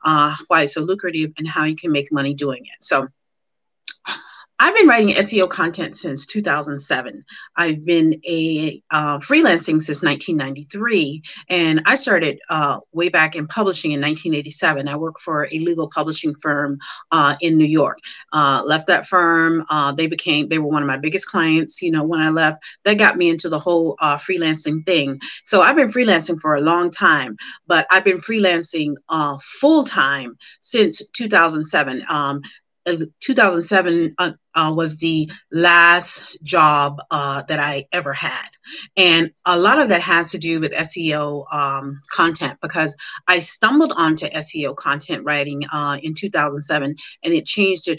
why it's so lucrative, and how you can make money doing it. So I've been writing SEO content since 2007. I've been freelancing since 1993, and I started way back in publishing in 1987. I worked for a legal publishing firm in New York. Left that firm. They were one of my biggest clients. When I left, that got me into the whole freelancing thing. So I've been freelancing for a long time, but I've been freelancing full time since 2007. 2007 was the last job that I ever had. And a lot of that has to do with SEO content, because I stumbled onto SEO content writing in 2007, and it changed the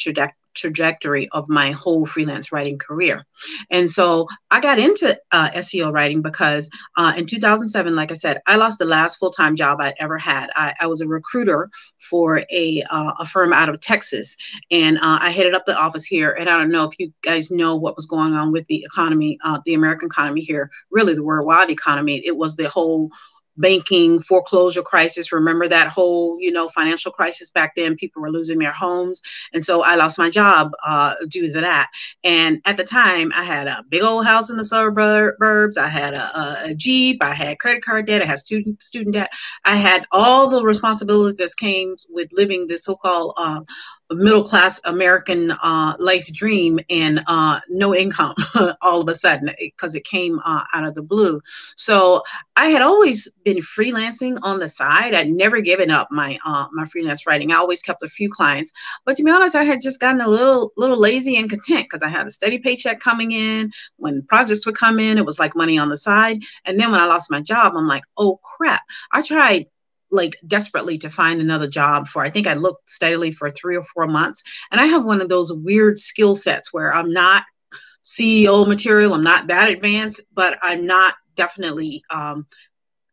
trajectory of my whole freelance writing career. And so I got into SEO writing because in 2007, like I said, I lost the last full-time job I ever had. I was a recruiter for a firm out of Texas, and I headed up the office here. And I don't know if you guys know what was going on with the economy, the American economy here, really the worldwide economy. It was the whole banking foreclosure crisis. Remember that whole, financial crisis back then? People were losing their homes. And so I lost my job due to that. And at the time, I had a big old house in the suburbs. I had a Jeep. I had credit card debt. I had student debt. I had all the responsibilities that came with living this so-called middle-class American life dream, and no income all of a sudden, because it came out of the blue. So I had always been freelancing on the side. I'd never given up my freelance writing. I always kept a few clients, but to be honest, I had just gotten a little lazy and content, because I had a steady paycheck coming in. When projects would come in, it was like money on the side. And then when I lost my job, I'm like, oh crap. I tried desperately to find another job I think I looked steadily for 3 or 4 months. And I have one of those weird skill sets where I'm not CEO material. I'm not that advanced, but I'm not definitely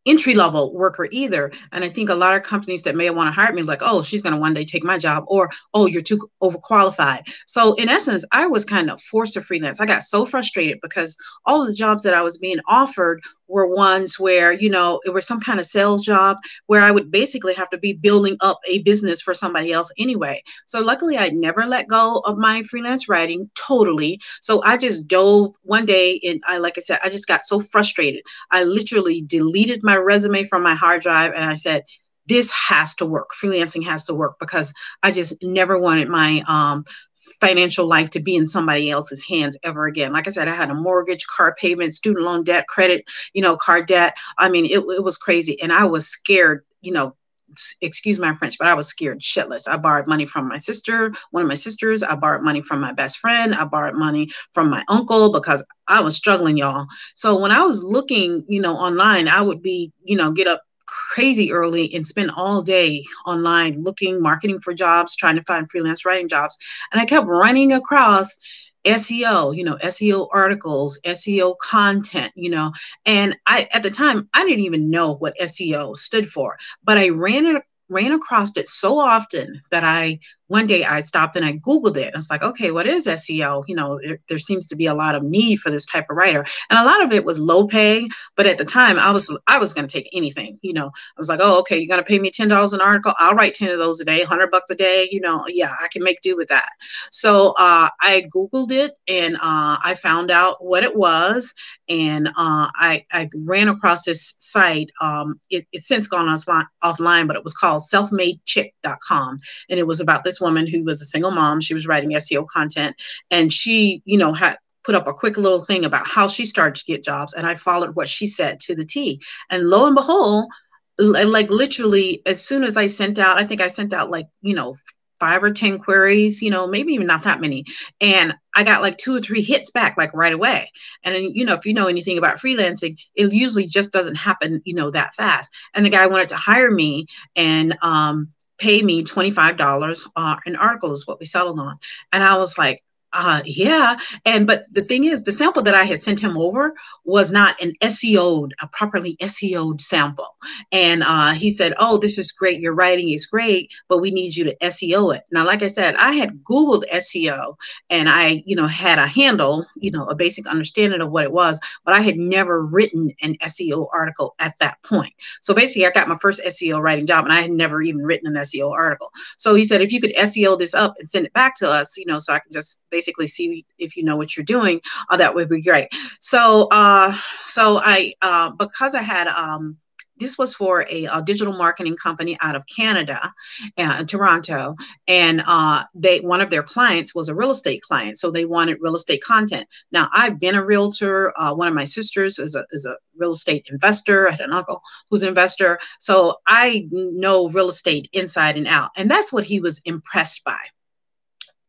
entry-level worker either. And I think a lot of companies that may want to hire me, like, oh, she's going to one day take my job, or, oh, you're too overqualified. So in essence, I was kind of forced to freelance. I got so frustrated because all of the jobs that I was being offered were ones where, it was some kind of sales job where I would basically have to be building up a business for somebody else anyway. So luckily, I never let go of my freelance writing totally. So I just dove one day, and like I said, I just got so frustrated. I literally deleted my resume from my hard drive, and I said, this has to work. Freelancing has to work, because I just never wanted my financial life to be in somebody else's hands ever again. Like I said, I had a mortgage, car payment, student loan debt, credit, card debt. I mean, it was crazy. And I was scared, excuse my French, but I was scared shitless. I borrowed money from my sister, one of my sisters. I borrowed money from my best friend. I borrowed money from my uncle, because I was struggling, y'all. So when I was looking, online, I would be, get up crazy early and spend all day online looking, marketing for jobs, trying to find freelance writing jobs. And I kept running across SEO, SEO articles, SEO content, and at the time, I didn't even know what SEO stood for, but I ran across it so often that one day I stopped and I Googled it. I was like, okay, what is SEO? There seems to be a lot of need for this type of writer. And a lot of it was low paying, but at the time I was going to take anything. I was like, oh, okay, you're going to pay me $10 an article. I'll write 10 of those a day, $100 a day. Yeah, I can make do with that. So I Googled it, and I found out what it was. And I ran across this site. It's since gone offline, but it was called selfmadechick.com. And it was about this woman who was a single mom. She was writing SEO content, and she, had put up a quick little thing about how she started to get jobs. And I followed what she said to the T. And lo and behold, like literally, as soon as I sent out, I think I sent out 5 or 10 queries, maybe even not that many. And I got 2 or 3 hits back right away. And then, if you know anything about freelancing, it usually just doesn't happen, that fast. And the guy wanted to hire me and pay me $25 an article is what we settled on. And I was like, Yeah, but the thing is, the sample that I had sent him over was not an SEO'd, a properly SEO'd sample. And he said, "Oh, this is great. Your writing is great, but we need you to SEO it." Now, like I said, I had Googled SEO, and I, had a handle, a basic understanding of what it was, but I had never written an SEO article at that point. So basically, I got my first SEO writing job, and I had never even written an SEO article. So he said, if you could SEO this up and send it back to us, so I can just basically see if you know what you're doing, that would be great. So I, because I had, this was for a digital marketing company out of Canada, in Toronto, and one of their clients was a real estate client, so they wanted real estate content. Now, I've been a realtor. One of my sisters is a real estate investor. I had an uncle who's an investor, so I know real estate inside and out, and that's what he was impressed by.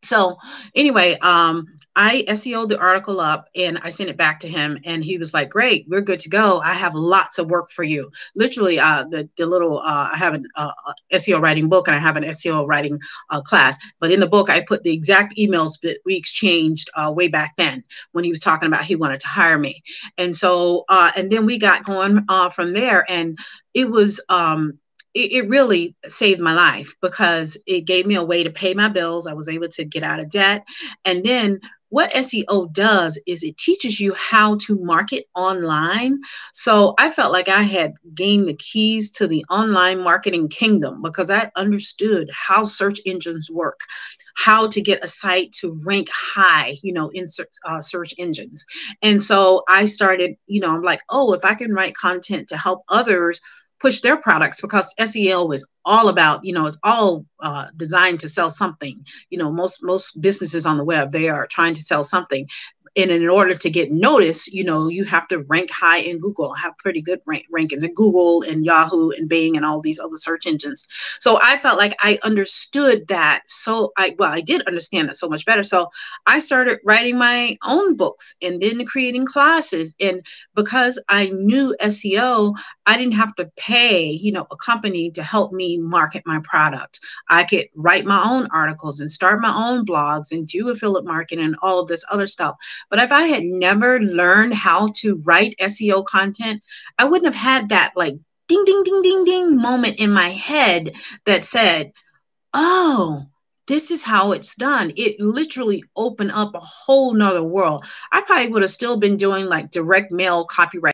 So anyway, I SEO'd the article up and I sent it back to him, and he was like, "Great, we're good to go. I have lots of work for you." Literally, the little I have an SEO writing book, and I have an SEO writing class. But in the book, I put the exact emails that we exchanged way back then when he was talking about he wanted to hire me, and so and then we got going from there, and it was. It really saved my life because it gave me a way to pay my bills. I was able to get out of debt. And then what SEO does is it teaches you how to market online. So I felt like I had gained the keys to the online marketing kingdom because I understood how search engines work, how to get a site to rank high, in search engines. And so I started, I'm like, oh, if I can write content to help others push their products, because SEO is all about, it's all designed to sell something. Most businesses on the web, they are trying to sell something. And in order to get noticed, you have to rank high in Google, have pretty good rankings in Google and Yahoo and Bing and all these other search engines. So I felt like I understood that. I did understand that so much better. So I started writing my own books and then creating classes. And because I knew SEO, I didn't have to pay, a company to help me market my product. I could write my own articles and start my own blogs and do affiliate marketing and all of this other stuff. But if I had never learned how to write SEO content, I wouldn't have had that like ding, ding, ding, ding, ding moment in my head that said, oh, this is how it's done. It literally opened up a whole nother world. I probably would have still been doing like direct mail copyright